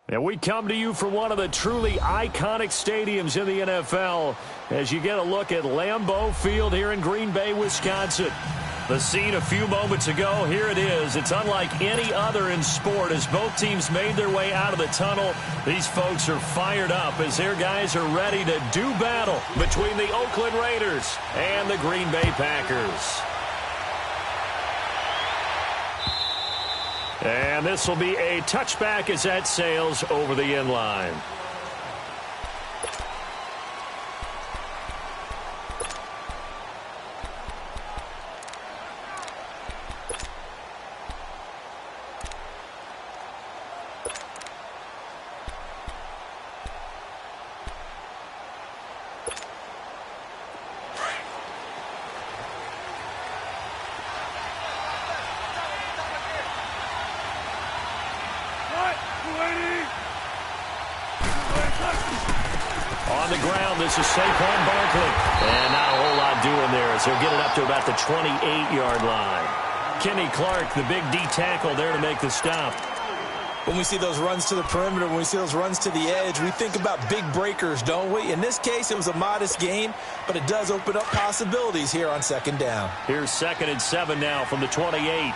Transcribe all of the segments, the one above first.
And we come to you from one of the truly iconic stadiums in the NFL as you get a look at Lambeau Field here in Green Bay, Wisconsin. The scene a few moments ago, here it is. It's unlike any other in sport as both teams made their way out of the tunnel. These folks are fired up as their guys are ready to do battle between the Oakland Raiders and the Green Bay Packers. And this will be a touchback as that sails over the end line. On the ground, this is Saquon Barkley. And not a whole lot doing there as he'll get it up to about the 28-yard line. Kenny Clark, the big D tackle there to make the stop. When we see those runs to the perimeter, when we see those runs to the edge, we think about big breakers, don't we? In this case, it was a modest gain, but it does open up possibilities here on second down. Here's 2nd and 7 now from the 28.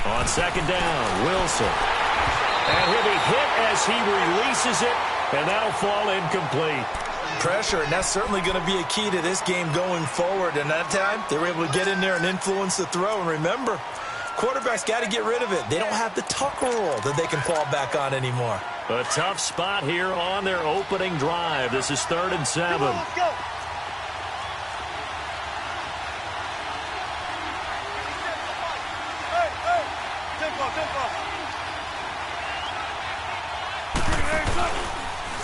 On second down, Wilson. And he'll be hit as he releases it, and that'll fall incomplete. Pressure, and that's certainly going to be a key to this game going forward. And that time, they were able to get in there and influence the throw. And remember, quarterbacks got to get rid of it. They don't have the tuck rule that they can fall back on anymore. A tough spot here on their opening drive. This is 3rd and 7. Let's go.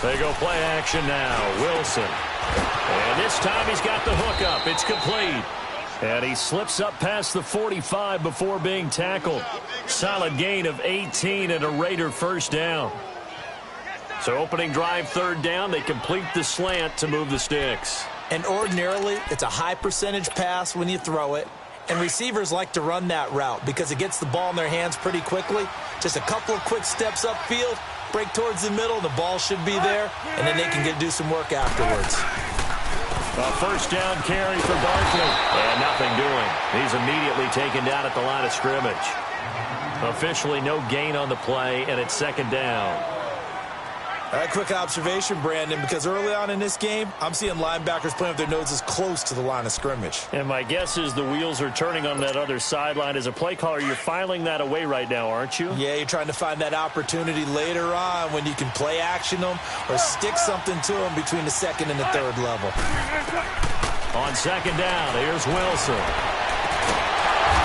They go play action now. Wilson. And this time he's got the hook up. It's complete. And he slips up past the 45 before being tackled. Solid gain of 18 and a Raider first down. So opening drive 3rd down, they complete the slant to move the sticks. And ordinarily, it's a high percentage pass when you throw it. And receivers like to run that route because it gets the ball in their hands pretty quickly. Just a couple of quick steps upfield, break towards the middle, the ball should be there, and then they can do some work afterwards. A first down carry for Barkley, and nothing doing. He's immediately taken down at the line of scrimmage. Officially no gain on the play, and it's 2nd down. A quick observation, Brandon, because early on in this game, I'm seeing linebackers playing with their noses close to the line of scrimmage. And my guess is the wheels are turning on that other sideline. As a play caller, you're filing that away right now, aren't you? Yeah, you're trying to find that opportunity later on when you can play action them or stick something to them between the 2nd and the 3rd level. On 2nd down, here's Wilson.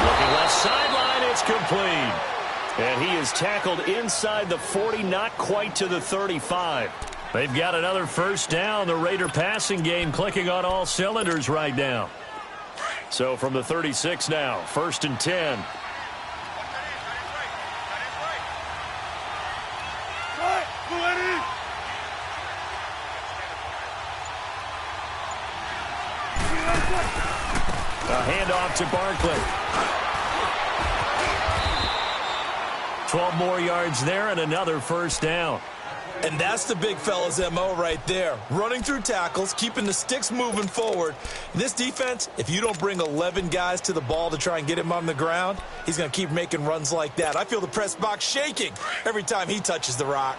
Looking left sideline, it's complete. And he is tackled inside the 40, not quite to the 35. They've got another first down. The Raider passing game clicking on all cylinders right now. So from the 36 now, 1st and 10. A handoff to Barkley. 12 more yards there and another first down. And that's the big fella's MO right there. Running through tackles, keeping the sticks moving forward. This defense, if you don't bring 11 guys to the ball to try and get him on the ground, he's going to keep making runs like that. I feel the press box shaking every time he touches the rock.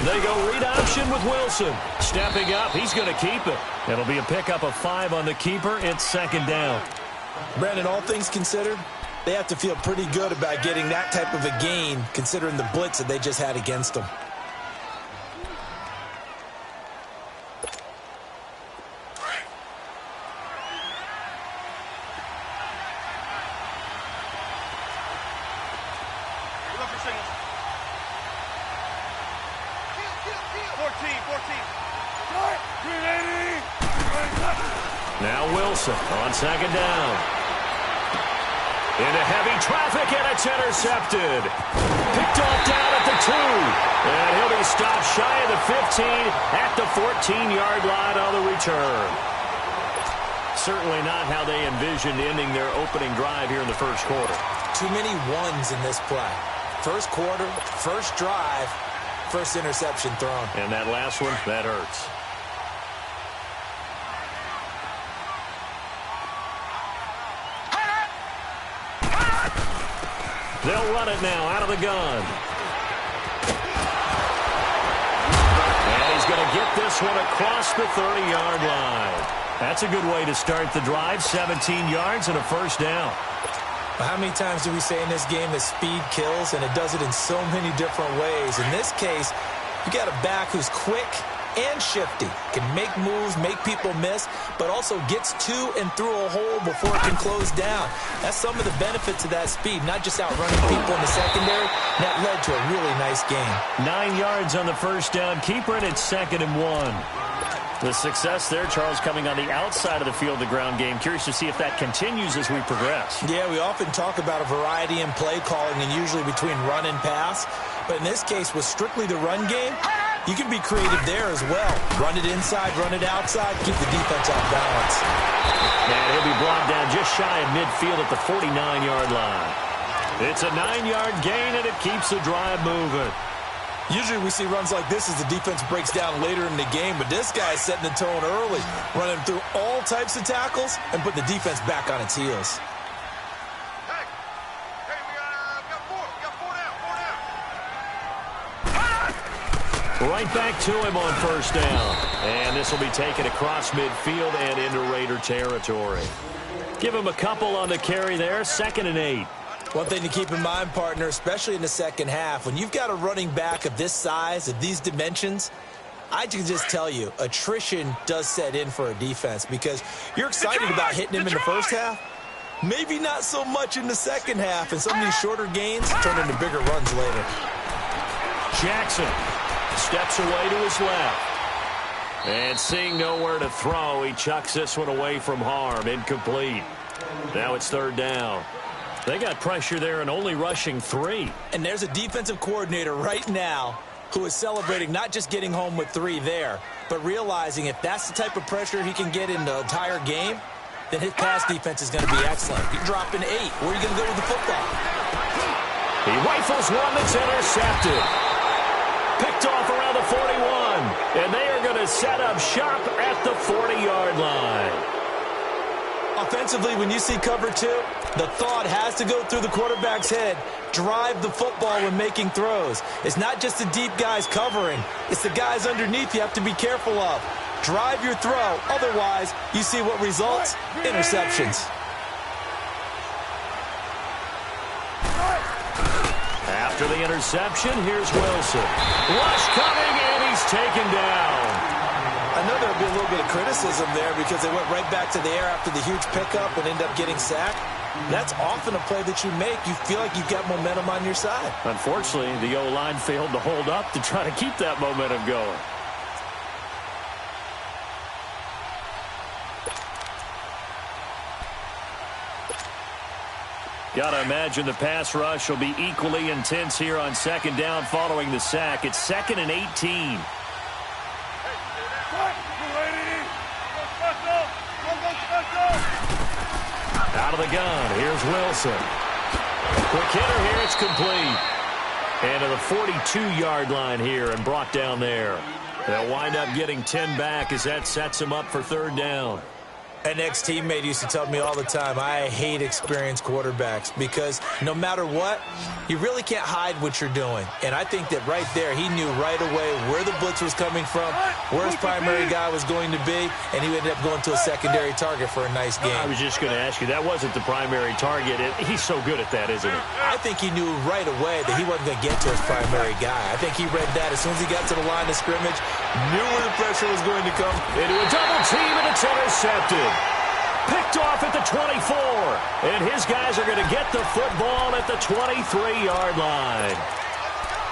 They go read option with Wilson. Stepping up, he's going to keep it. It'll be a pickup of 5 on the keeper. It's 2nd down. Brandon, all things considered, they have to feel pretty good about getting that type of a gain considering the blitz that they just had against them. Now Wilson on 2nd down. Into heavy traffic, and intercepted. Picked off down at the 2. And he'll be stopped shy of the 15 at the 14-yard line on the return. Certainly not how they envisioned ending their opening drive here in the first quarter. Too many ones in this play. First quarter, first drive, first interception thrown. And that last one, that hurts. They'll run it now out of the gun. And he's going to get this one across the 30-yard line. That's a good way to start the drive. 17 yards and a first down. How many times do we say in this game that speed kills, and it does it in so many different ways? In this case, you got a back who's quick and shifty, can make moves, make people miss, but also gets to and through a hole before it can close down. That's some of the benefits of that speed, not just outrunning people in the secondary. That led to a really nice game. 9 yards on the first down. Keeper, and it's 2nd and 1. The success there, Charles, coming on the outside of the field, the ground game. Curious to see if that continues as we progress. Yeah, we often talk about a variety in play calling and usually between run and pass. But in this case, with strictly the run game, you can be creative there as well. Run it inside, run it outside, keep the defense off balance. And he'll be brought down just shy of midfield at the 49-yard line. It's a 9-yard gain, and it keeps the drive moving. Usually we see runs like this as the defense breaks down later in the game, but this guy is setting the tone early, running through all types of tackles and put the defense back on its heels. Hey, we got four down. Right back to him on first down. And this will be taken across midfield and into Raider territory. Give him a couple on the carry there. 2nd and 8. One thing to keep in mind, partner, especially in the second half, when you've got a running back of this size, of these dimensions, I can just tell you, attrition does set in for a defense because you're excited about hitting him in the first half. Maybe not so much in the second half, and some of these shorter gains turn into bigger runs later. Jackson steps away to his left. And seeing nowhere to throw, he chucks this one away from harm. Incomplete. Now it's 3rd down. They got pressure there and only rushing 3. And there's a defensive coordinator right now who is celebrating not just getting home with 3 there, but realizing if that's the type of pressure he can get in the entire game, then his pass defense is going to be excellent. You're dropping 8. Where are you going to go with the football? He rifles one that's intercepted. Picked off around the 41. And they are going to set up shop at the 40-yard line. Offensively, when you see cover 2, the thought has to go through the quarterback's head. Drive the football when making throws. It's not just the deep guys covering. It's the guys underneath you have to be careful of. Drive your throw. Otherwise, you see what results? Interceptions. After the interception, here's Wilson. Rush coming, and he's taken down. I know there'll be a little bit of criticism there because they went right back to the air after the huge pickup and ended up getting sacked. That's often a play that you make. You feel like you've got momentum on your side. Unfortunately, the O-line failed to hold up to try to keep that momentum going. Got to imagine the pass rush will be equally intense here on 2nd down following the sack. It's 2nd and 18. Out of the gun, here's Wilson. Quick hitter here, it's complete. And to the 42-yard line here and brought down there. They'll wind up getting 10 back as that sets them up for 3rd down. An ex-teammate used to tell me all the time, I hate experienced quarterbacks because no matter what, you really can't hide what you're doing. And I think that right there, he knew right away where the blitz was coming from, where his primary guy was going to be, and he ended up going to a secondary target for a nice game. I was just going to ask you, that wasn't the primary target. He's so good at that, isn't he? I think he knew right away that he wasn't going to get to his primary guy. I think he read that as soon as he got to the line of scrimmage, knew where the pressure was going to come. Into a double team, and it's intercepted. Picked off at the 24. And his guys are going to get the football at the 23-yard line.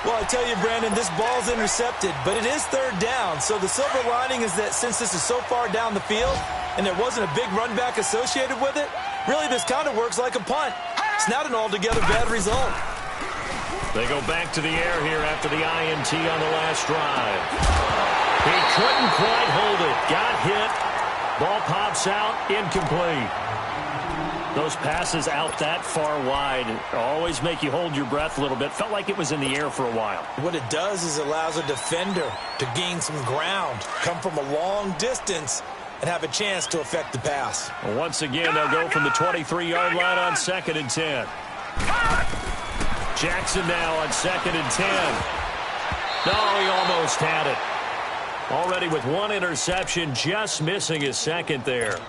Well, I tell you, Brandon, this ball's intercepted, but it is 3rd down. So the silver lining is that since this is so far down the field and there wasn't a big run back associated with it, really this kind of works like a punt. It's not an altogether bad result. They go back to the air here after the INT on the last drive. He couldn't quite hold it. Got hit. Ball pops out. Incomplete. Those passes out that far wide always make you hold your breath a little bit. Felt like it was in the air for a while. What it does is allows a defender to gain some ground, come from a long distance, and have a chance to affect the pass. Once again, they'll go from the 23-yard line on 2nd and 10. Jackson now on 2nd and 10. No, he almost had it. Already with one interception, just missing his second there.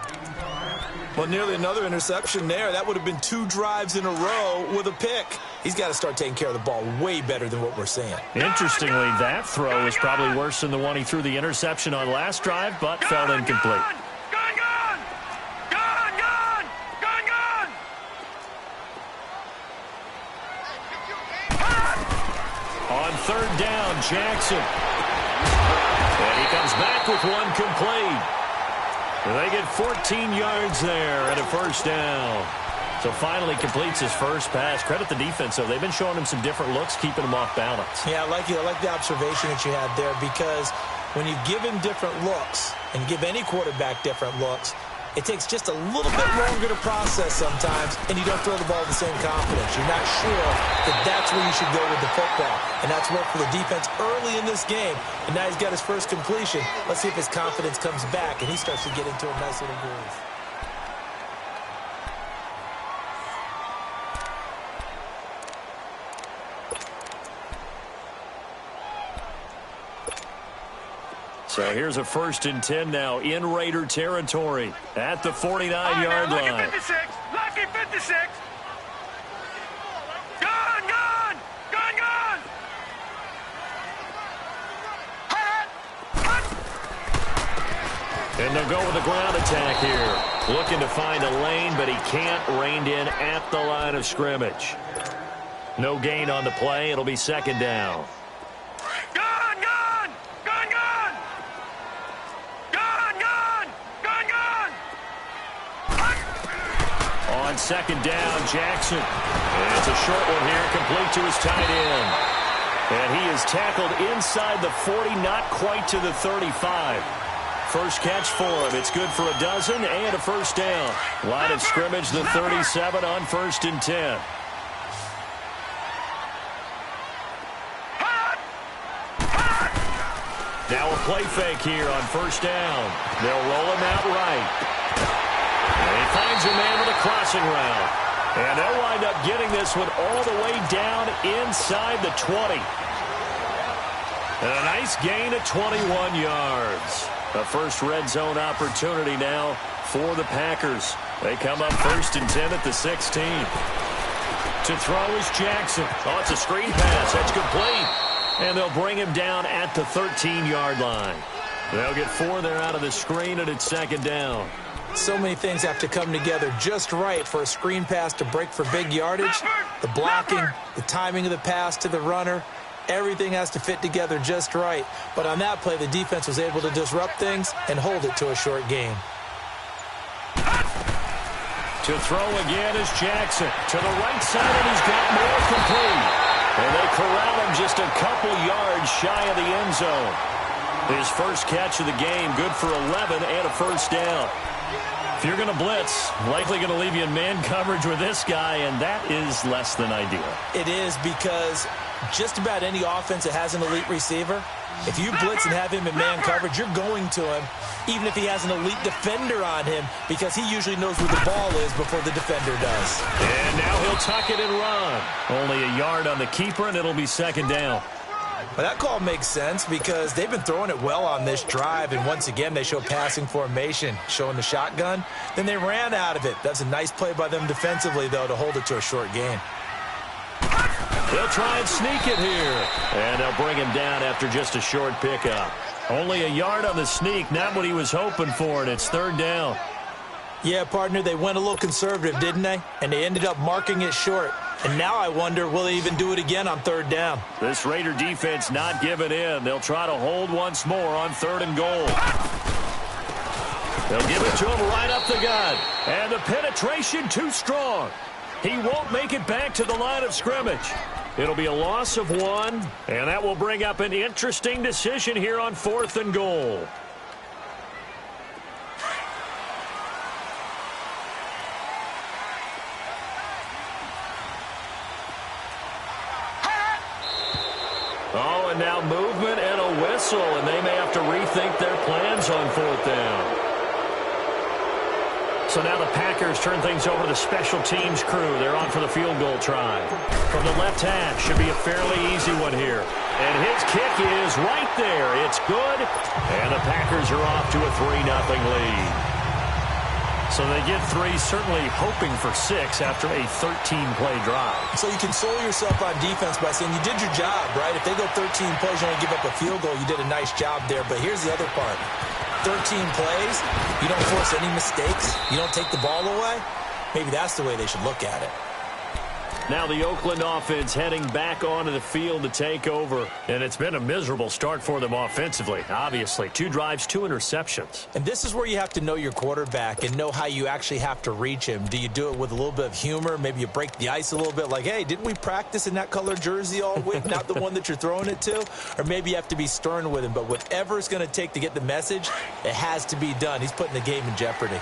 Well, nearly another interception there. That would have been 2 drives in a row with a pick. He's got to start taking care of the ball way better than what we're seeing. Interestingly, that throw is probably worse than the one he threw the interception on last drive, but fell incomplete. On 3rd down, Jackson. And he comes back with one complete. They get 14 yards there and a 1st down. So finally completes his first pass. Credit the defense, though. They've been showing him some different looks, keeping him off balance. Yeah, I like the observation that you had there, because when you give him different looks and give any quarterback different looks, it takes just a little bit longer to process sometimes, and you don't throw the ball with the same confidence. You're not sure that that's where you should go with the football. And that's worked for the defense early in this game. And now he's got his first completion. Let's see if his confidence comes back and he starts to get into a nice little groove. So here's a 1st and 10 now in Raider territory at the 49-yard line. Lucky 56. Lucky 56. Gone, gone. Gone, gone. And they'll go with the ground attack here. Looking to find a lane, but he can't. Reined in at the line of scrimmage. No gain on the play. It'll be 2nd down. On 2nd down, Jackson. And it's a short one here, complete to his tight end. And he is tackled inside the 40, not quite to the 35. First catch for him. It's good for a dozen and a 1st down. Line of scrimmage, the 37 on 1st and 10. Now a play fake here on 1st down. They'll roll him out right. And he finds a man with a crossing route. And they'll wind up getting this one all the way down inside the 20. And a nice gain of 21 yards. A first red zone opportunity now for the Packers. They come up 1st and 10 at the 16. To throw is Jackson. Oh, it's a screen pass. That's complete. And they'll bring him down at the 13-yard line. They'll get 4 there out of the screen, and it's 2nd down. So many things have to come together just right for a screen pass to break for big yardage. The blocking, the timing of the pass to the runner, everything has to fit together just right. But on that play, the defense was able to disrupt things and hold it to a short game. To throw again is Jackson. To the right side, and he's got more complete. And they corral him just a couple yards shy of the end zone. His first catch of the game, good for 11 and a 1st down. If you're going to blitz, likely going to leave you in man coverage with this guy, and that is less than ideal. It is, because just about any offense that has an elite receiver, if you blitz and have him in man coverage, you're going to him, even if he has an elite defender on him, because he usually knows where the ball is before the defender does. And now he'll tuck it and run. Only a yard on the keeper, and it'll be 2nd down. Well, that call makes sense because they've been throwing it well on this drive, and once again they show passing formation, showing the shotgun. Then they ran out of it. That's a nice play by them defensively, though, to hold it to a short gain. They'll try and sneak it here, and they'll bring him down after just a short pickup. Only a yard on the sneak, not what he was hoping for, and it's 3rd down. Yeah, partner, they went a little conservative, didn't they? And they ended up marking it short. And now I wonder, will they even do it again on 3rd down? This Raider defense not giving in. They'll try to hold once more on 3rd and goal. They'll give it to him right up the gut. And the penetration too strong. He won't make it back to the line of scrimmage. It'll be a loss of 1, and that will bring up an interesting decision here on 4th and goal. Oh, and now movement and a whistle, and they may have to rethink their plans on 4th down. So now the Packers turn things over to the special teams crew. They're on for the field goal try. From the left half, should be a fairly easy one here. And his kick is right there. It's good, and the Packers are off to a 3-0 lead. So they get 3, certainly hoping for 6 after a 13-play drive. So you console yourself on defense by saying you did your job, right? If they go 13 plays, you only give up a field goal, you did a nice job there. But here's the other part. 13 plays, you don't force any mistakes, you don't take the ball away. Maybe that's the way they should look at it. Now the Oakland offense heading back onto the field to take over. And it's been a miserable start for them offensively, obviously. 2 drives, 2 interceptions. And this is where you have to know your quarterback and know how you actually have to reach him. Do you do it with a little bit of humor? Maybe you break the ice a little bit like, hey, didn't we practice in that color jersey all week, not the one that you're throwing it to? Or maybe you have to be stern with him. But whatever it's going to take to get the message, it has to be done. He's putting the game in jeopardy.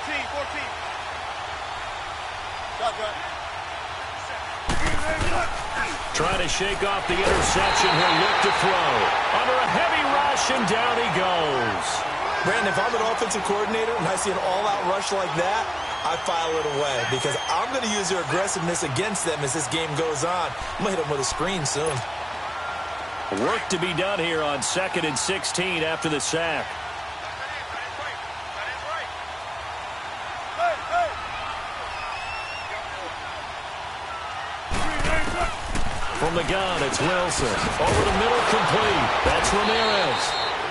14. Trying to shake off the interception. He'll look to throw. Under a heavy rush, and down he goes. Brandon, if I'm an offensive coordinator and I see an all-out rush like that, I file it away because I'm going to use their aggressiveness against them as this game goes on. I'm going to hit them with a screen soon. Work to be done here on 2nd and 16 after the sack. From the gun, it's Wilson. Over the middle, complete. That's Ramirez.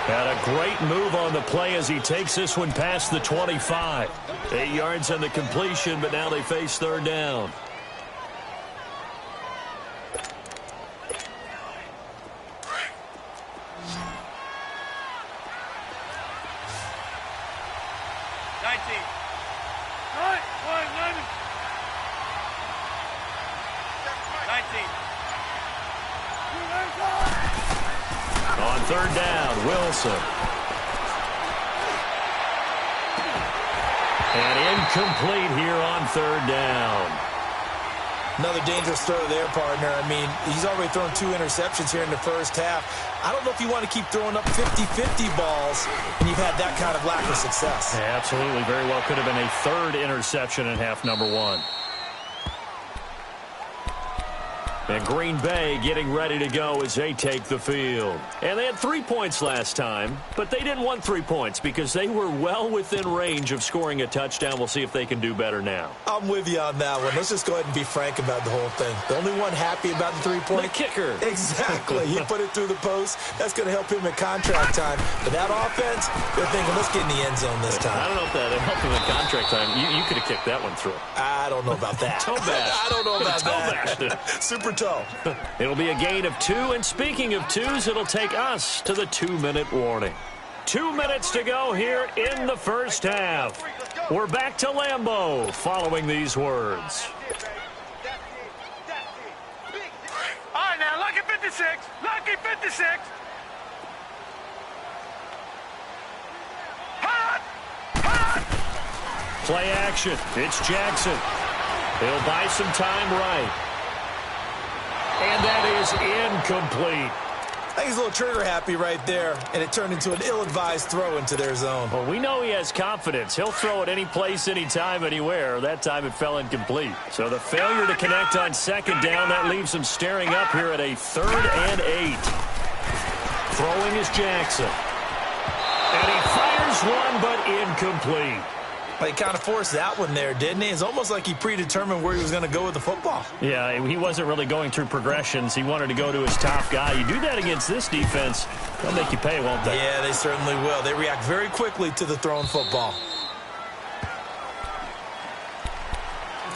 Had a great move on the play as he takes this one past the 25. 8 yards on the completion, but now they face 3rd down. On 3rd down, Wilson. And incomplete here on 3rd down. Another dangerous throw there, partner. I mean, he's already thrown 2 interceptions here in the first half. I don't know if you want to keep throwing up 50-50 balls when you've had that kind of lack of success. Yeah, absolutely. Very well could have been a 3rd interception in half number 1. And Green Bay getting ready to go as they take the field. And they had 3 points last time, but they didn't want 3 points because they were well within range of scoring a touchdown. We'll see if they can do better now. I'm with you on that one. Let's just go ahead and be frank about the whole thing. The only one happy about the 3-point? The kicker. Exactly. He put it through the post. That's going to help him in contract time. But that offense, they're thinking, let's get in the end zone this time. I don't know if that helped him in contract time. You could have kicked that one through. I don't know about that. Toe bash. I don't know about Toe that. Super toe. It'll be a gain of 2, and speaking of 2s, it'll take us to the 2-minute warning. 2 minutes to go here in the first half. We're back to Lambeau following these words. All right, now, lucky 56. Lucky 56. Hot! Hot! Play action. It's Jackson. He'll buy some time right. And that is incomplete. I think he's a little trigger happy right there, and it turned into an ill-advised throw into their zone. Well, we know he has confidence. He'll throw it any place, anytime, anywhere. That time it fell incomplete. So the failure to connect on 2nd down, that leaves him staring up here at a 3rd and 8. Throwing is Jackson. And he fires one, but incomplete. He kind of forced that one there, didn't he? It's almost like he predetermined where he was going to go with the football. Yeah, he wasn't really going through progressions. He wanted to go to his top guy. You do that against this defense, they'll make you pay, won't they? Yeah, they certainly will. They react very quickly to the thrown football.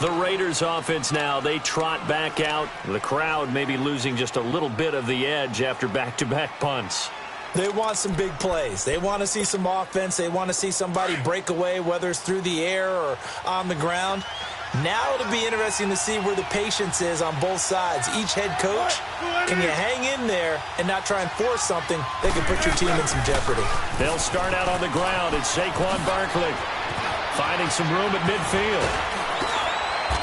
The Raiders offense now, they trot back out. The crowd maybe losing just a little bit of the edge after back-to-back punts. They want some big plays. They want to see some offense. They want to see somebody break away, whether it's through the air or on the ground. Now it'll be interesting to see where the patience is on both sides. Each head coach, can you hang in there and not try and force something that can put your team in some jeopardy? They'll start out on the ground. It's Saquon Barkley finding some room at midfield.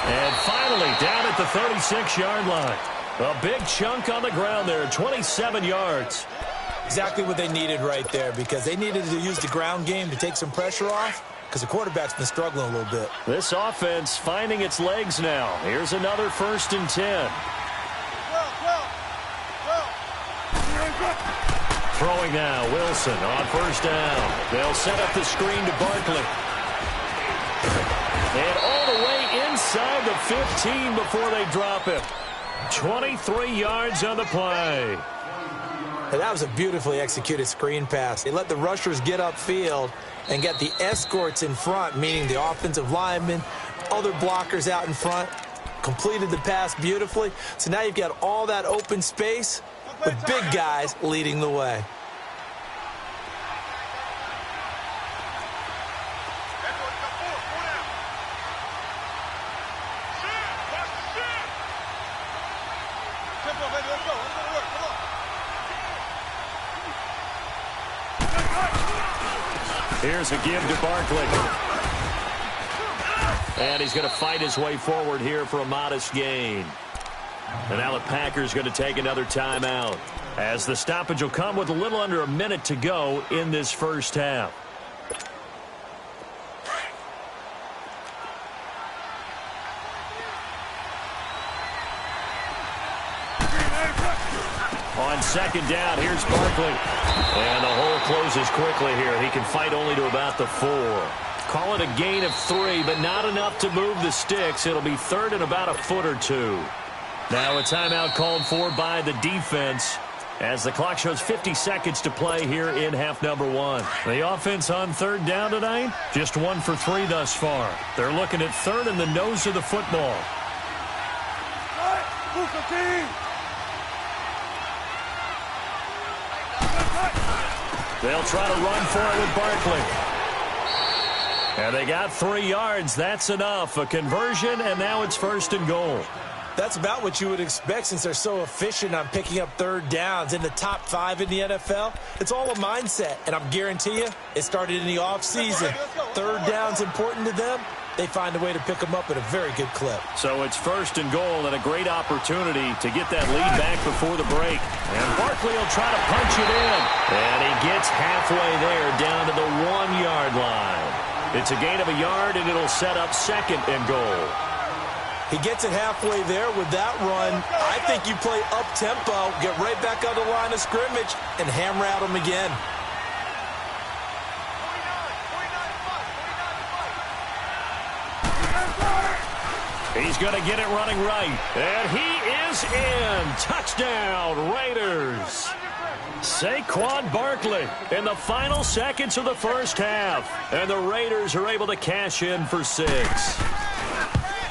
And finally down at the 36-yard line. A big chunk on the ground there, 27 yards. Exactly what they needed right there, because they needed to use the ground game to take some pressure off, because the quarterback's been struggling a little bit. This offense finding its legs now. Here's another 1st and 10. Throwing now, Wilson on 1st down. They'll set up the screen to Barkley. And all the way inside the 15 before they drop him. 23 yards on the play. And that was a beautifully executed screen pass. They let the rushers get upfield and get the escorts in front, meaning the offensive linemen, other blockers out in front, completed the pass beautifully. So now you've got all that open space with big guys leading the way. Here's a give to Barkley. And he's going to fight his way forward here for a modest gain. And now the Packers going to take another timeout, as the stoppage will come with a little under a minute to go in this first half. On 2nd down, here's Barkley. And the hole closes quickly here. He can fight only to about the 4. Call it a gain of 3, but not enough to move the sticks. It'll be 3rd and about a foot or 2. Now a timeout called for by the defense, as the clock shows 50 seconds to play here in half number 1. The offense on 3rd down tonight, just 1 for 3 thus far. They're looking at 3rd and the nose of the football. They'll try to run for it with Barkley. And they got 3 yards. That's enough. A conversion, and now it's 1st and goal. That's about what you would expect, since they're so efficient on picking up 3rd downs in the top 5 in the NFL. It's all a mindset, and I'm guarantee you it started in the offseason. 3rd down's important to them. They find a way to pick them up at a very good clip. So it's 1st and goal, and a great opportunity to get that lead back before the break. And Barkley will try to punch it in. And he gets halfway there, down to the 1-yard line. It's a gain of a yard, and it'll set up 2nd and goal. He gets it halfway there with that run. I think you play up-tempo, get right back on the line of scrimmage, and hammer at him again. He's going to get it running right. And he is in. Touchdown, Raiders. Saquon Barkley in the final seconds of the first half. And the Raiders are able to cash in for 6.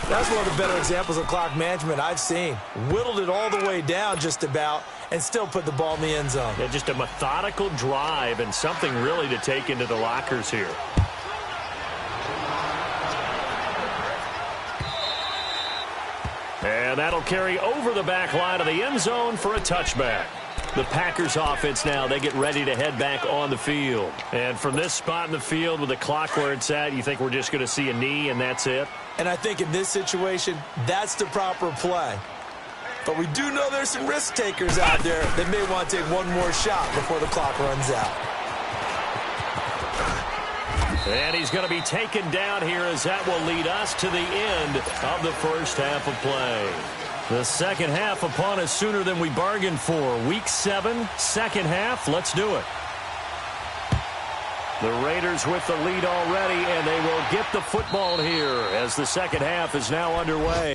That's one of the better examples of clock management I've seen. Whittled it all the way down just about and still put the ball in the end zone. Yeah, just a methodical drive and something really to take into the lockers here. And that'll carry over the back line of the end zone for a touchback. The Packers offense now, they get ready to head back on the field. And from this spot in the field with the clock where it's at, you think we're just going to see a knee and that's it? And I think in this situation, that's the proper play. But we do know there's some risk takers out there that may want to take one more shot before the clock runs out. And he's going to be taken down here, as that will lead us to the end of the first half of play. The second half upon us sooner than we bargained for. Week 7, second half. Let's do it. The Raiders with the lead already, and they will get the football here as the second half is now underway.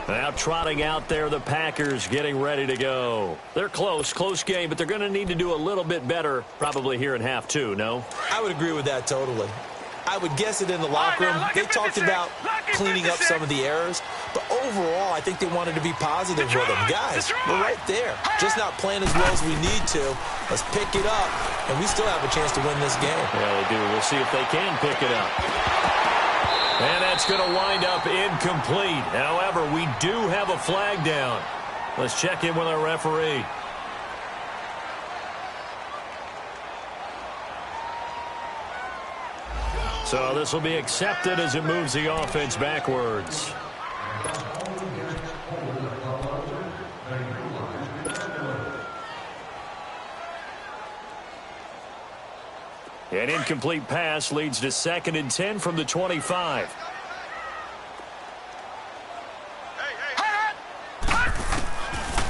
Now trotting out there, the Packers getting ready to go. They're close game, but they're going to need to do a little bit better probably here in half two, no? I would agree with that totally. I would guess it in the locker room. They talked about cleaning up some of the errors, but overall, I think they wanted to be positive with them. Guys, we're right there. Just not playing as well as we need to. Let's pick it up, and we still have a chance to win this game. Yeah, they do. We'll see if they can pick it up. And that's going to wind up incomplete. However, we do have a flag down. Let's check in with our referee. So this will be accepted as it moves the offense backwards. An incomplete pass leads to 2nd and 10 from the 25.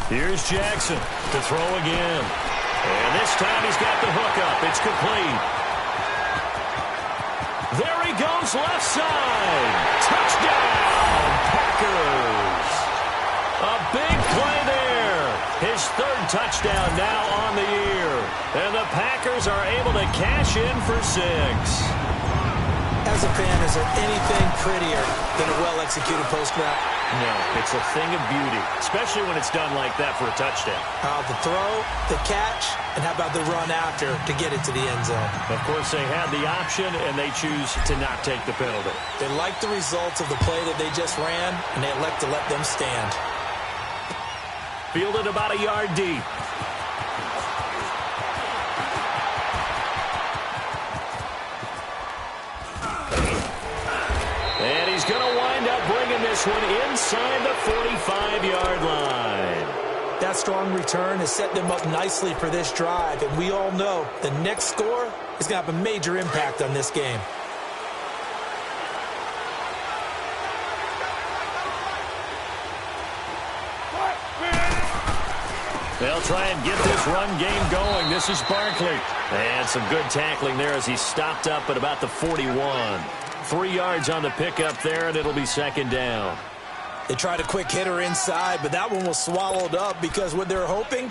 Here's Jackson to throw again. And this time he's got the hook up. It's complete. There he goes, left side. Touchdown, Packers. A big play there. His 3rd touchdown now on the year. And the Packers are able to cash in for 6. As a fan, is there anything prettier than a well-executed post route? No, it's a thing of beauty, especially when it's done like that for a touchdown. The throw, the catch, and how about the run after to get it to the end zone? Of course, they had the option, and they choose to not take the penalty. They like the results of the play that they just ran, and they elect to let them stand. Fielded about a yard deep. And he's going to wind up bringing this one inside the 45-yard line. That strong return has set them up nicely for this drive, and we all know the next score is going to have a major impact on this game. They'll try and get this run game going. This is Barkley. And some good tackling there as he stopped up at about the 41. 3 yards on the pickup there, and it'll be 2nd down. They tried a quick hitter inside, but that one was swallowed up because what they're hoping,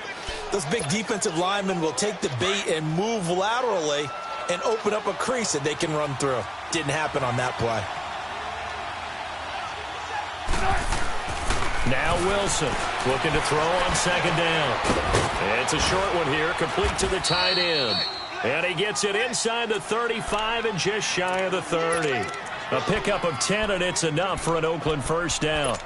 those big defensive linemen will take the bait and move laterally and open up a crease that they can run through. Didn't happen on that play. Now Wilson looking to throw on 2nd down. It's a short one here, complete to the tight end. And he gets it inside the 35 and just shy of the 30. A pickup of 10, and it's enough for an Oakland 1st down.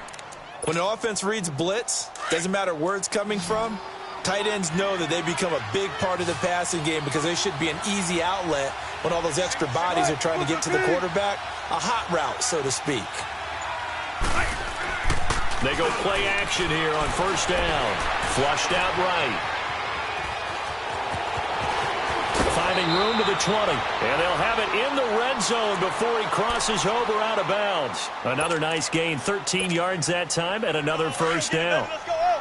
When an offense reads blitz, doesn't matter where it's coming from, tight ends know that they become a big part of the passing game because they should be an easy outlet when all those extra bodies are trying to get to the quarterback. A hot route, so to speak. They go play action here on 1st down. Flushed out right. Finding room to the 20. And they'll have it in the red zone before he crosses over out of bounds. Another nice gain, 13 yards that time, and another 1st down.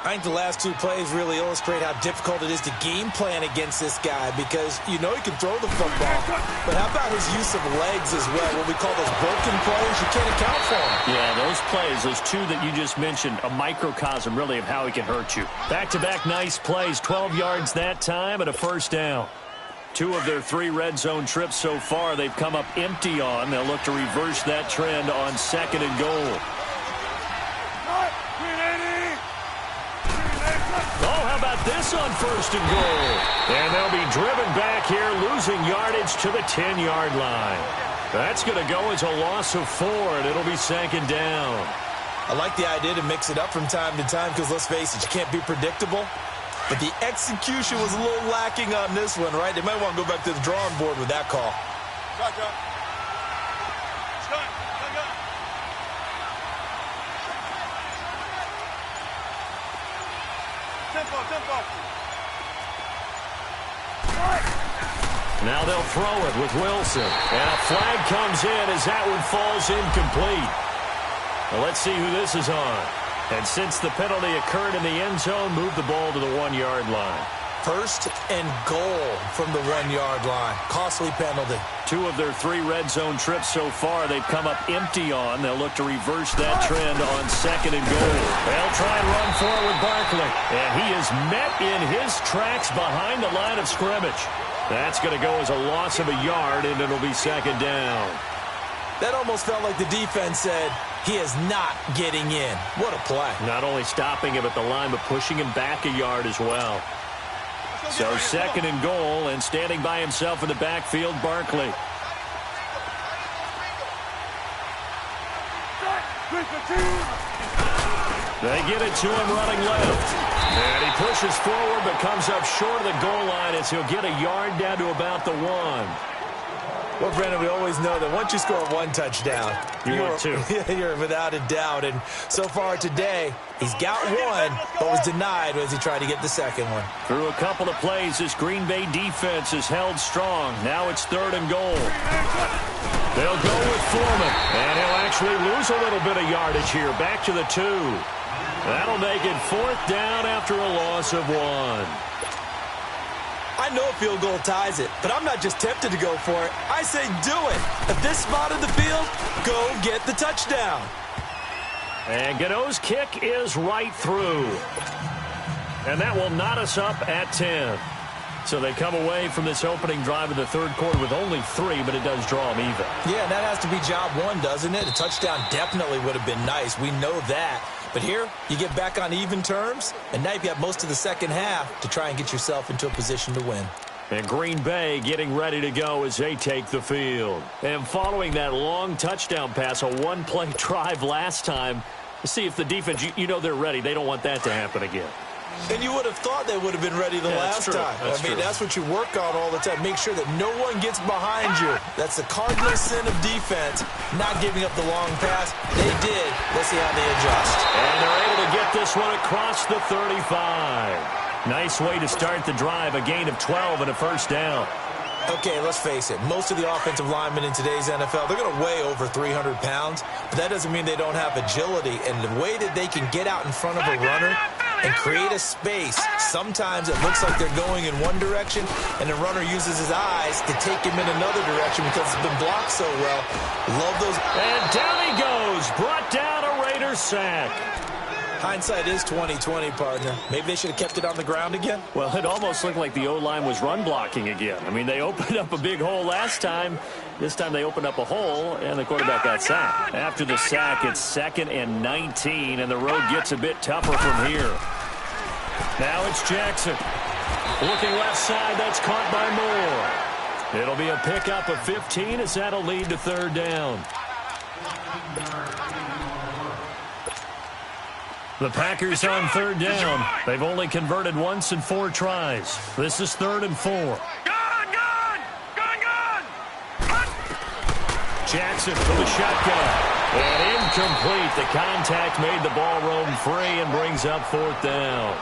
I think the last 2 plays really illustrate how difficult it is to game plan against this guy because you know he can throw the football, but how about his use of legs as well? What we call those broken plays, you can't account for them. Yeah, those plays, those 2 that you just mentioned, a microcosm really of how he can hurt you. Back-to-back nice plays, 12 yards that time and a 1st down. 2 of their 3 red zone trips so far they've come up empty on. They'll look to reverse that trend on 2nd and goal. Oh, how about this on 1st and goal? And they'll be driven back here, losing yardage to the 10-yard line. That's going to go as a loss of 4, and it'll be 2nd down. I like the idea to mix it up from time to time because, let's face it, you can't be predictable. But the execution was a little lacking on this one, right? They might want to go back to the drawing board with that call. Now they'll throw it with Wilson. And a flag comes in as that one falls incomplete. Well, let's see who this is on. And since the penalty occurred in the end zone, move the ball to the 1-yard line. First and goal from the 1-yard line. Costly penalty. 2 of their 3 red zone trips so far they've come up empty on. They'll look to reverse that trend on 2nd and goal. They'll try and run forward with Barkley. And he is met in his tracks behind the line of scrimmage. That's going to go as a loss of a yard, and it'll be 2nd down. That almost felt like the defense said, he is not getting in. What a play. Not only stopping him at the line, but pushing him back a yard as well. So 2nd and goal, and standing by himself in the backfield, Barkley. They get it to him running left. And he pushes forward but comes up short of the goal line as he'll get a yard down to about the 1. Well, Brandon, we always know that once you score 1 touchdown, you're without a doubt. And so far today, he's got 1, but was denied as he tried to get the 2nd one. Through a couple of plays, this Green Bay defense is held strong. Now it's 3rd and goal. They'll go with Foreman, and he'll actually lose a little bit of yardage here. Back to the 2. That'll make it 4th down after a loss of 1. I know a field goal ties it, but I'm not just tempted to go for it. I say do it. At this spot of the field, go get the touchdown. And Gano's kick is right through. And that will knot us up at 10. So they come away from this opening drive of the 3rd quarter with only 3, but it does draw them even. Yeah, and that has to be job 1, doesn't it? A touchdown definitely would have been nice. We know that. But here, you get back on even terms, and now you've got most of the 2nd half to try and get yourself into a position to win. And Green Bay getting ready to go as they take the field. And following that long touchdown pass, a 1-play drive last time, to see if the defense, you know they're ready. They don't want that to happen again. And you would have thought they would have been ready the last time. That's what you work on all the time. Make sure that no one gets behind you. That's the cardinal sin of defense, not giving up the long pass. They did. Let's see how they adjust. And they're able to get this one across the 35. Nice way to start the drive, a gain of 12 and a 1st down. Okay, let's face it. Most of the offensive linemen in today's NFL, they're going to weigh over 300 pounds. But that doesn't mean they don't have agility. And the way that they can get out in front of a runner and create a space, sometimes it looks like they're going in one direction, and the runner uses his eyes to take him in another direction because it's been blocked so well. Love those. And down he goes. Brought down a Raider sack. Hindsight is 20/20, partner. Maybe they should have kept it on the ground again. Well, it almost looked like the O-line was run blocking again. I mean, they opened up a big hole last time. This time they opened up a hole, and the quarterback got sacked. After the sack, it's 2nd and 19, and the road gets a bit tougher from here. Now it's Jackson. Looking left side, that's caught by Moore. It'll be a pickup of 15 as that'll lead to 3rd down. The Packers on 3rd down. They've only converted once in 4 tries. This is 3rd and 4. Gun! Jackson for the shotgun. And incomplete. The contact made the ball roam free and brings up 4th down.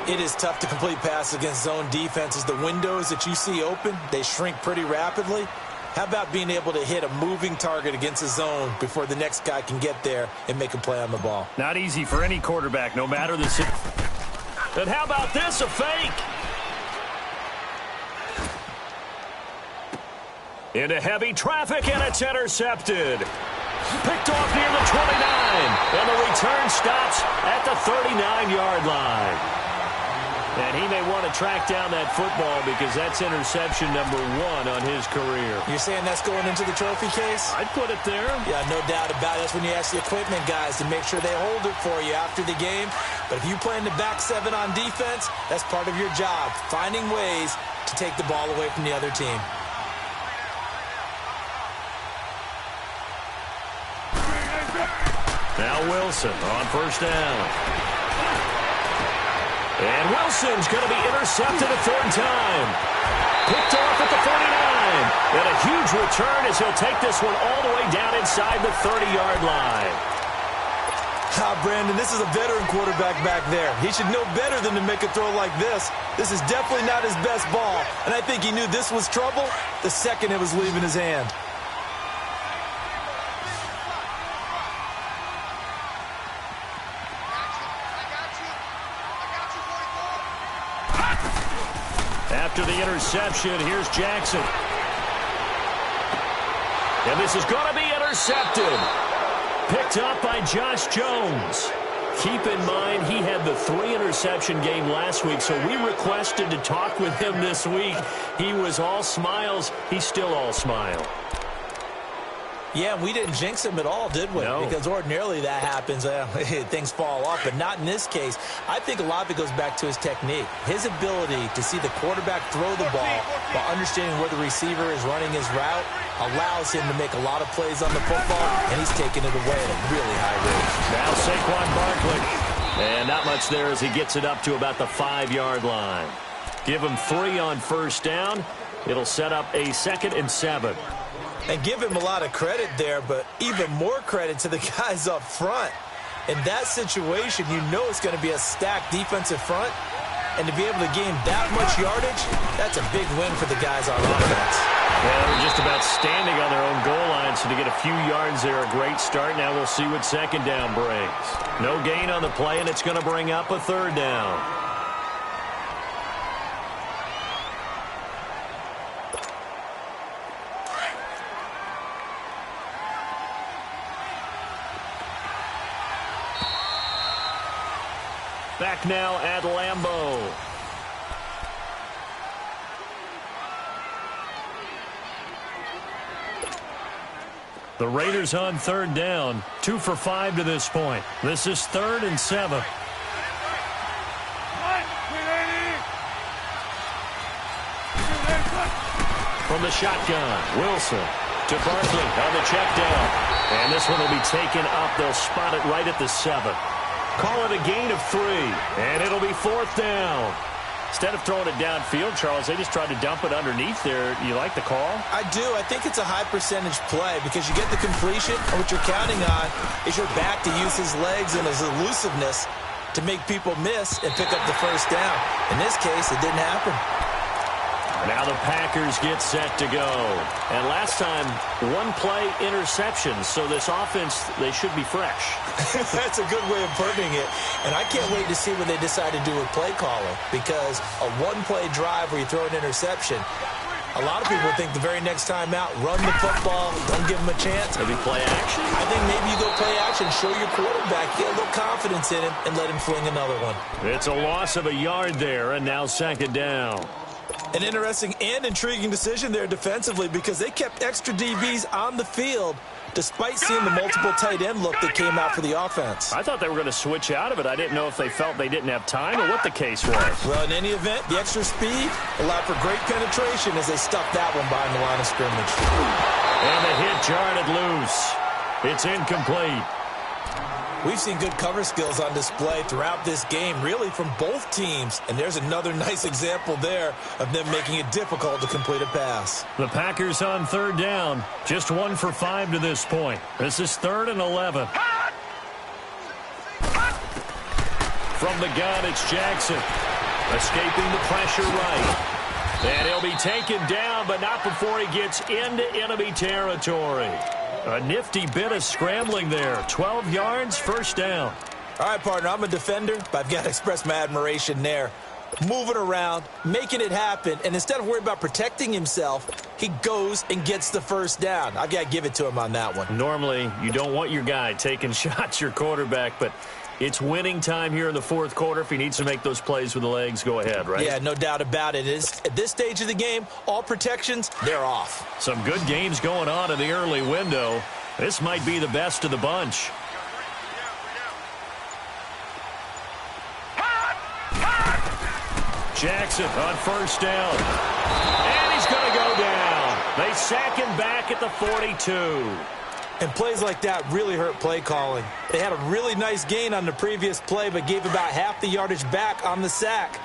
It is tough to complete passes against zone defenses. The windows that you see open, they shrink pretty rapidly. How about being able to hit a moving target against a zone before the next guy can get there and make a play on the ball? Not easy for any quarterback, no matter the situation. And how about this, a fake? Into heavy traffic, and it's intercepted. Picked off near the 29, and the return stops at the 39-yard line. And he may want to track down that football because that's interception number 1 on his career. You're saying that's going into the trophy case? I'd put it there. Yeah, no doubt about it. That's when you ask the equipment guys to make sure they hold it for you after the game. But if you play in the back 7 on defense, that's part of your job, finding ways to take the ball away from the other team. Now Wilson on 1st down. And Wilson's going to be intercepted a 3rd time. Picked off at the 49. And a huge return as he'll take this one all the way down inside the 30-yard line. Brandon, this is a veteran quarterback back there. He should know better than to make a throw like this. This is definitely not his best ball. And I think he knew this was trouble the second it was leaving his hand. after the interception. Here's Jackson. And this is going to be intercepted. Picked up by Josh Jones. Keep in mind, he had the 3-interception game last week, so we requested to talk with him this week. He was all smiles. He's still all smile. Yeah, we didn't jinx him at all, did we? No. Because ordinarily that happens. Things fall off, but not in this case. I think a lot of it goes back to his technique. His ability to see the quarterback throw the ball while understanding where the receiver is running his route allows him to make a lot of plays on the football, and he's taking it away at a really high rate. Now Saquon Barkley. And not much there as he gets it up to about the 5-yard line. Give him 3 on first down. It'll set up a 2nd and 7. And give him a lot of credit there, but even more credit to the guys up front. In that situation, you know it's going to be a stacked defensive front. And to be able to gain that much yardage, that's a big win for the guys on offense. Yeah, they're just about standing on their own goal line, so to get a few yards there, a great start. Now we'll see what 2nd down brings. No gain on the play, and it's going to bring up a 3rd down. Back now at Lambeau. The Raiders on 3rd down. 2 for 5 to this point. This is 3rd and 7. From the shotgun, Wilson to Barkley on the check down. And this one will be taken up. They'll spot it right at the 7. Call it a gain of 3, and it'll be 4th down. Instead of throwing it downfield, Charles, they just tried to dump it underneath there. You like the call? I do. I think it's a high-percentage play because you get the completion, and what you're counting on is your back to use his legs and his elusiveness to make people miss and pick up the first down. In this case, it didn't happen. Now the Packers get set to go. And last time, 1-play interception. So this offense, they should be fresh. That's a good way of putting it. And I can't wait to see what they decide to do with play calling. Because a 1-play drive where you throw an interception, a lot of people think the very next time out, run the football, don't give him a chance. Maybe play action? I think maybe you go play action, show your quarterback, get a little confidence in him, and let him fling another one. It's a loss of a yard there, and now 2nd down. An interesting and intriguing decision there defensively because they kept extra DBs on the field despite seeing the multiple tight end look that came out for the offense. I thought they were going to switch out of it. I didn't know if they felt they didn't have time or what the case was. Well, in any event, the extra speed allowed for great penetration as they stuffed that one behind the line of scrimmage. And the hit jarred it loose. It's incomplete. We've seen good cover skills on display throughout this game, really from both teams. And there's another nice example there of them making it difficult to complete a pass. The Packers on 3rd down. Just 1 for 5 to this point. This is 3rd and 11. From the gun, it's Jackson. Escaping the pressure right. And he'll be taken down, but not before he gets into enemy territory. A nifty bit of scrambling there. 12 yards, 1st down. All right, partner, I'm a defender, but I've got to express my admiration there. Moving around, making it happen, and instead of worrying about protecting himself, he goes and gets the 1st down. I've got to give it to him on that one. Normally, you don't want your guy taking shots, your quarterback, but it's winning time here in the 4th quarter. If he needs to make those plays with the legs, go ahead, right? Yeah, no doubt about it. At this stage of the game, all protections, they're off. Some good games going on in the early window. This might be the best of the bunch. Jackson on 1st down. And he's going to go down. They sack him back at the 42. And plays like that really hurt play calling. They had a really nice gain on the previous play, but gave about half the yardage back on the sack.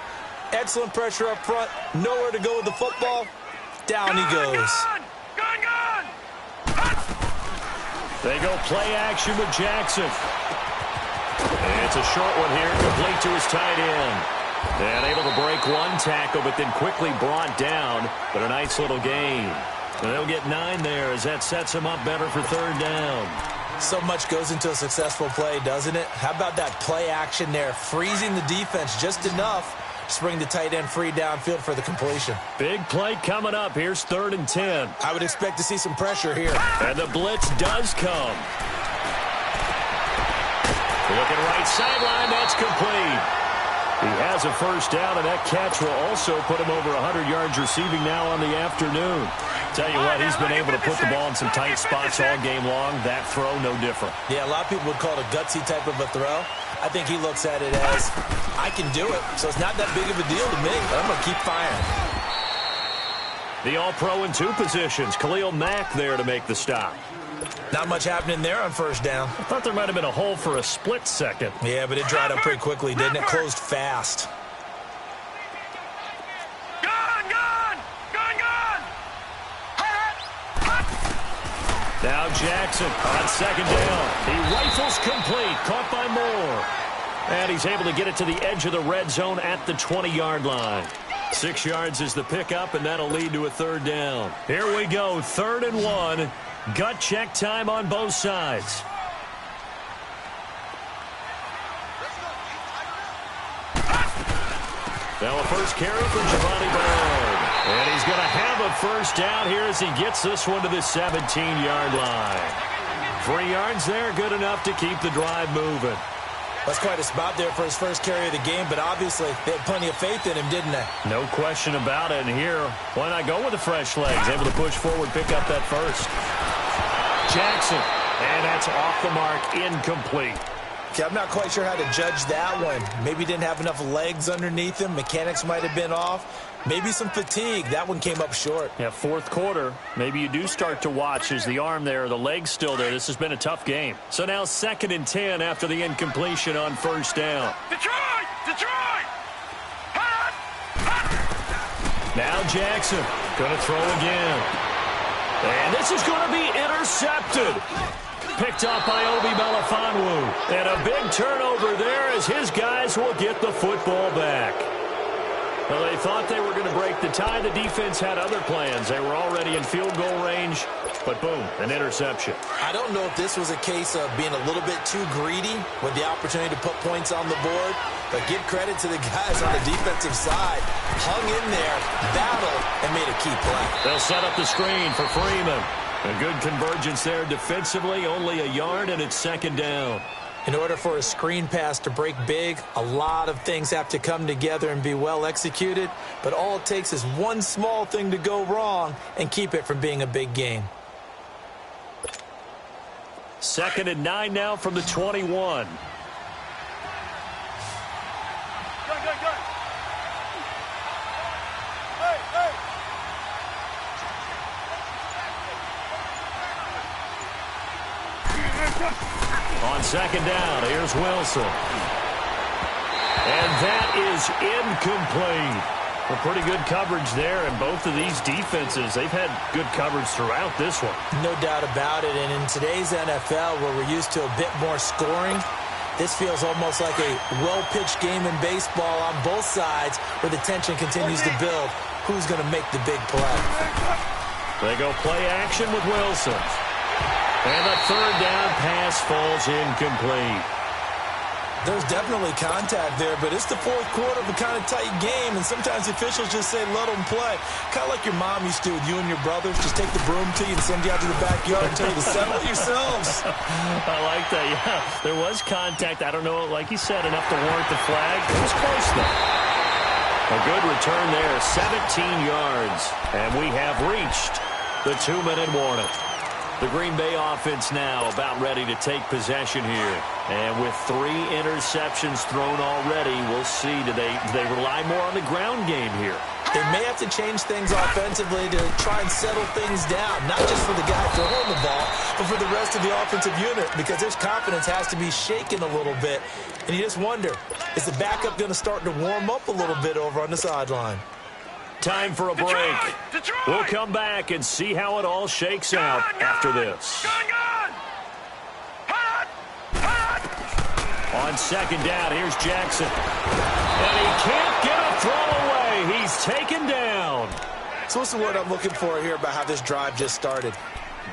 Excellent pressure up front. Nowhere to go with the football. Down he goes. They go play action with Jackson. And it's a short one here, complete to his tight end. And able to break one tackle, but then quickly brought down. But a nice little gain. And they'll get 9 there as that sets them up better for 3rd down. So much goes into a successful play, doesn't it? How about that play action there, freezing the defense just enough Just bring the tight end free downfield for the completion. Big play coming up. Here's 3rd and 10. I would expect to see some pressure here. And the blitz does come. Looking right sideline, that's complete. He has a first down, and that catch will also put him over 100 yards receiving now on the afternoon. Tell you what, he's been able to put the ball in some tight spots all game long. That throw, no different. Yeah, a lot of people would call it a gutsy type of a throw. I think he looks at it as, I can do it, so it's not that big of a deal to me. I'm going to keep firing. The All-Pro in 2 positions. Khalil Mack there to make the stop. Not much happening there on first down. I thought there might have been a hole for a split second. Yeah, but it dried up pretty quickly, didn't it? Closed fast. Now Jackson on 2nd down. He rifles complete. Caught by Moore. And he's able to get it to the edge of the red zone at the 20-yard line. 6 yards is the pickup, and that'll lead to a 3rd down. Here we go, 3rd and 1. Gut check time on both sides. Now a first carry for Giovanni Bernard. And he's going to have a first down here as he gets this one to the 17-yard line. 3 yards there, good enough to keep the drive moving. That's quite a spot there for his first carry of the game, but obviously they had plenty of faith in him, didn't they? No question about it. And here, why not go with the fresh legs? Able to push forward, pick up that first. Jackson, and that's off the mark, incomplete. Okay, I'm not quite sure how to judge that one. Maybe didn't have enough legs underneath him. Mechanics might have been off. Maybe some fatigue. That one came up short. Yeah, 4th quarter. Maybe you do start to watch as the arm there, the leg's still there. This has been a tough game. So now 2nd and 10 after the incompletion on first down. Detroit! Detroit! Now Jackson going to throw again. And this is going to be intercepted. Picked up by Obi Melifonwu. And a big turnover there as his guys will get the football back. Well, they thought they were going to break the tie. The defense had other plans. They were already in field goal range, but boom, an interception. I don't know if this was a case of being a little bit too greedy with the opportunity to put points on the board, but give credit to the guys on the defensive side. Hung in there, battled, and made a key play. They'll set up the screen for Freeman. A good convergence there defensively, only a yard, and it's 2nd down. In order for a screen pass to break big, a lot of things have to come together and be well executed, but all it takes is one small thing to go wrong and keep it from being a big game. 2nd and 9 now from the 21. On 2nd down, here's Wilson. And that is incomplete. A pretty good coverage there, and both of these defenses, they've had good coverage throughout this one. No doubt about it, and in today's NFL, where we're used to a bit more scoring, this feels almost like a well-pitched game in baseball on both sides, where the tension continues to build. Who's going to make the big play? They go play action with Wilson. And the 3rd down pass falls incomplete. There's definitely contact there, but it's the 4th quarter of a kind of tight game, and sometimes the officials just say, let them play. Kind of like your mom used to with you and your brothers. Just take the broom to you and send you out to the backyard and tell you to settle yourselves. I like that, yeah. There was contact. I don't know, like you said, enough to warrant the flag. It was close, though. A good return there, 17 yards. And we have reached the 2-minute warning. The Green Bay offense now about ready to take possession here. And with 3 interceptions thrown already, we'll see. Do they rely more on the ground game here? They may have to change things offensively to try and settle things down, not just for the guy throwing the ball, but for the rest of the offensive unit, because their confidence has to be shaken a little bit. And you just wonder, is the backup going to start to warm up a little bit over on the sideline? Time for a break. Detroit! We'll come back and see how it all shakes out after this. On 2nd down, here's Jackson. And he can't get a throw away. He's taken down. So what's the word I'm looking for here about how this drive just started?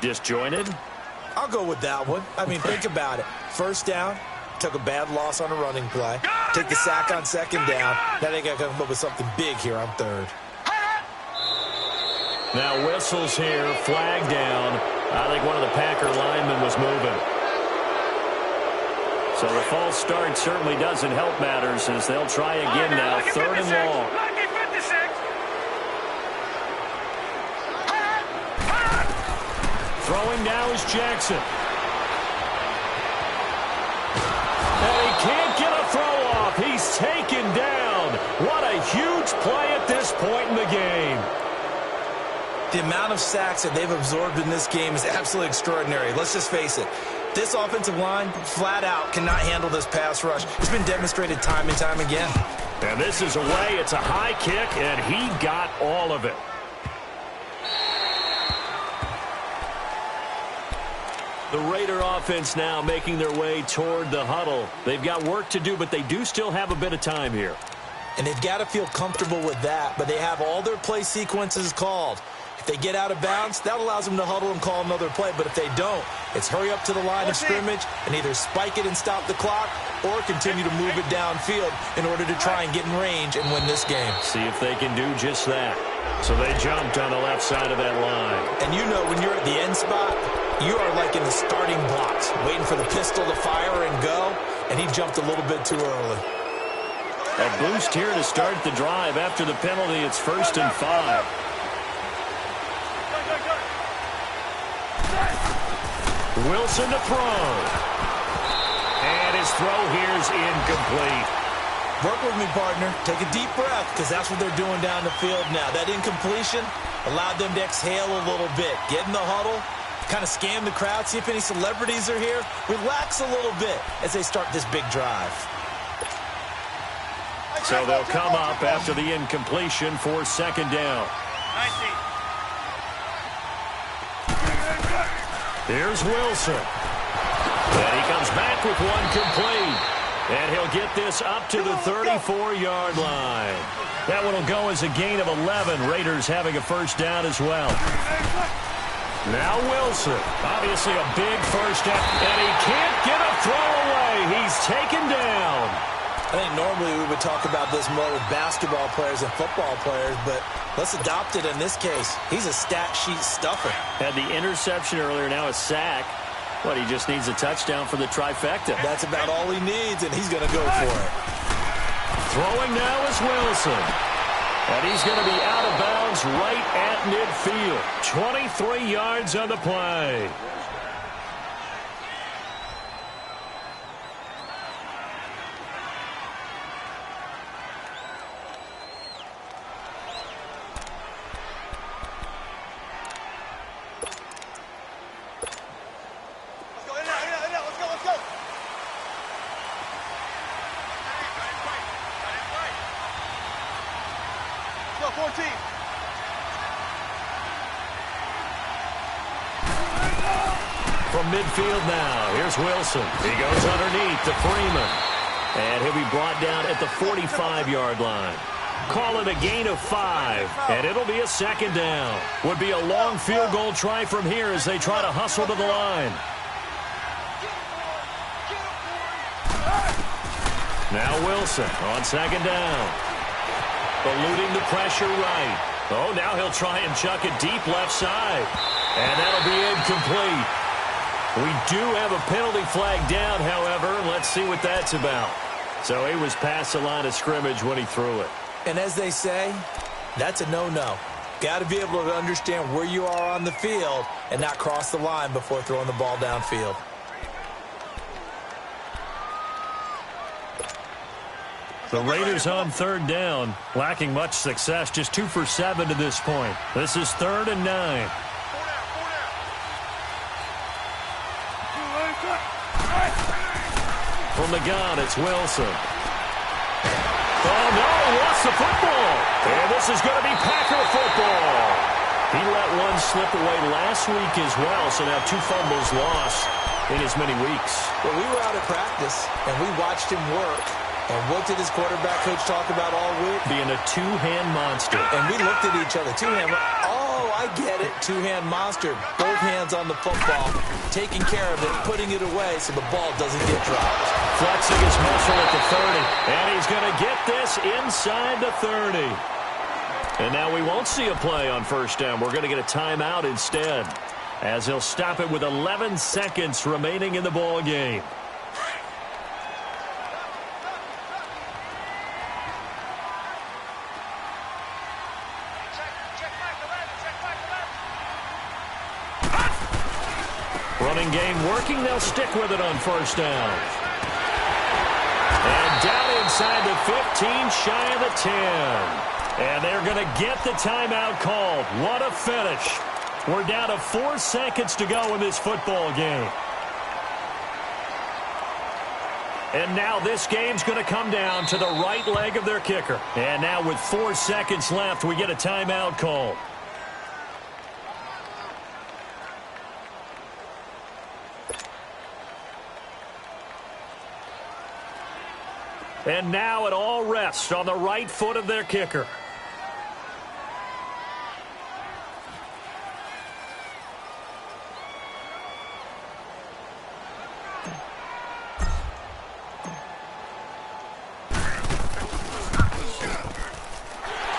Disjointed? I'll go with that one. I mean, think about it. First down, Took a bad loss on a running play. Take the sack on second down. Now they got to come up with something big here on third. Now whistles here, flag down. I think one of the Packer linemen was moving. So the false start certainly doesn't help matters as they'll try again now. Third and long. Throwing now is Jackson. And he can't get a throw off. He's taken down. What a huge play at this point in the game. The amount of sacks that they've absorbed in this game is absolutely extraordinary. Let's just face it. This offensive line, flat out, cannot handle this pass rush. It's been demonstrated time and time again. And this is away. It's a high kick, and he got all of it. The Raider offense now making their way toward the huddle. They've got work to do, but they do still have a bit of time here. And they've got to feel comfortable with that, but they have all their play sequences called. If they get out of bounds, that allows them to huddle and call another play. But if they don't, it's hurry up to the line of scrimmage and either spike it and stop the clock or continue to move it downfield in order to try and get in range and win this game. See if they can do just that. So they jumped on the left side of that line. And you know when you're at the end spot, you are like in the starting blocks, waiting for the pistol to fire and go, and he jumped a little bit too early. A boost here to start the drive. After the penalty, it's 1st and 5. Wilson to throw. And his throw here is incomplete. Work with me, partner. Take a deep breath, because that's what they're doing down the field now. That incompletion allowed them to exhale a little bit. Get in the huddle, kind of scan the crowd, see if any celebrities are here. Relax a little bit as they start this big drive. So they'll come up after the incompletion for 2nd down. 19. Here's Wilson. And he comes back with one complete. And he'll get this up to the 34-yard line. That one will go as a gain of 11. Raiders having a 1st down as well. Now Wilson. Obviously a big 1st down. And he can't get a throw away. He's taken down. I think normally we would talk about this more with basketball players and football players, but let's adopt it in this case. He's a stat sheet stuffer. Had the interception earlier, now a sack. What, he just needs a touchdown for the trifecta. That's about all he needs, and he's going to go for it. Throwing now is Wilson. And he's going to be out of bounds right at midfield. 23 yards on the play. From midfield now, here's Wilson. He goes underneath to Freeman. And he'll be brought down at the 45-yard line. Call it a gain of 5, and it'll be a 2nd down. Would be a long field goal try from here as they try to hustle to the line. Now Wilson on 2nd down. Eluding the pressure right. Oh, now he'll try and chuck it deep left side. And that'll be incomplete. We do have a penalty flag down, however. Let's see what that's about. So he was past the line of scrimmage when he threw it. And as they say, that's a no-no. Got to be able to understand where you are on the field and not cross the line before throwing the ball downfield. The Raiders on 3rd down, lacking much success, just 2 for 7 to this point. This is 3rd and 9. From the gun, it's Wilson. Oh, no, lost the football. And this is going to be Packer football. He let one slip away last week as well, so now 2 fumbles lost in as many weeks. Well, we were out at practice, and we watched him work. And what did his quarterback coach talk about all week? Being a two-hand monster. And we looked at each other. Two-hand. Oh, I I get it. Two-hand monster. Both hands on the football. Taking care of it, putting it away so the ball doesn't get dropped. Flexing his muscle at the 30. And he's going to get this inside the 30. And now we won't see a play on first down. We're going to get a timeout instead, as he'll stop it with 11 seconds remaining in the ball game. Running game working. They'll stick with it on first down. And down inside the 15, shy of the 10. And they're going to get the timeout called. What a finish. We're down to 4 seconds to go in this football game. And now this game's going to come down to the right leg of their kicker. And now with 4 seconds left, we get a timeout called. And now it all rests on the right foot of their kicker.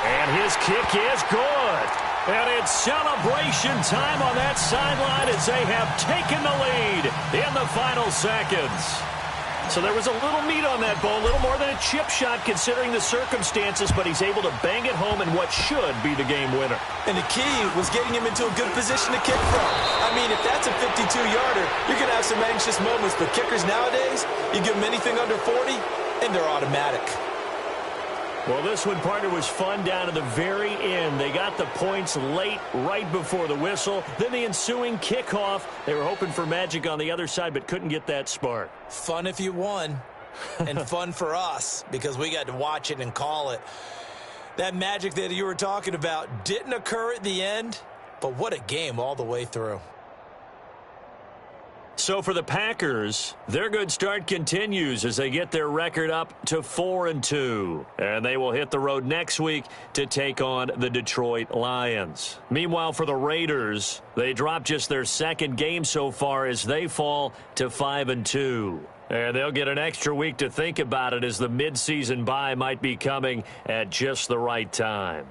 And his kick is good. And it's celebration time on that sideline as they have taken the lead in the final seconds. So there was a little meat on that ball, a little more than a chip shot considering the circumstances, but he's able to bang it home in what should be the game winner. And the key was getting him into a good position to kick from. I mean, if that's a 52-yarder, you're going to have some anxious moments, but kickers nowadays, you give them anything under 40, and they're automatic. Well, this one, partner, was fun down to the very end. They got the points late, right before the whistle. Then the ensuing kickoff. They were hoping for magic on the other side, but couldn't get that spark. Fun if you won, and fun for us, because we got to watch it and call it. That magic that you were talking about didn't occur at the end, but what a game all the way through. So for the Packers, their good start continues as they get their record up to 4-2. And they will hit the road next week to take on the Detroit Lions. Meanwhile, for the Raiders, they drop just their second game so far as they fall to 5-2. And they'll get an extra week to think about it as the midseason bye might be coming at just the right time.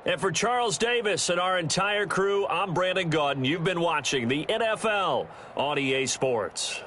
And for Charles Davis and our entire crew, I'm Brandon Gaudin. You've been watching the NFL on EA Sports.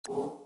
you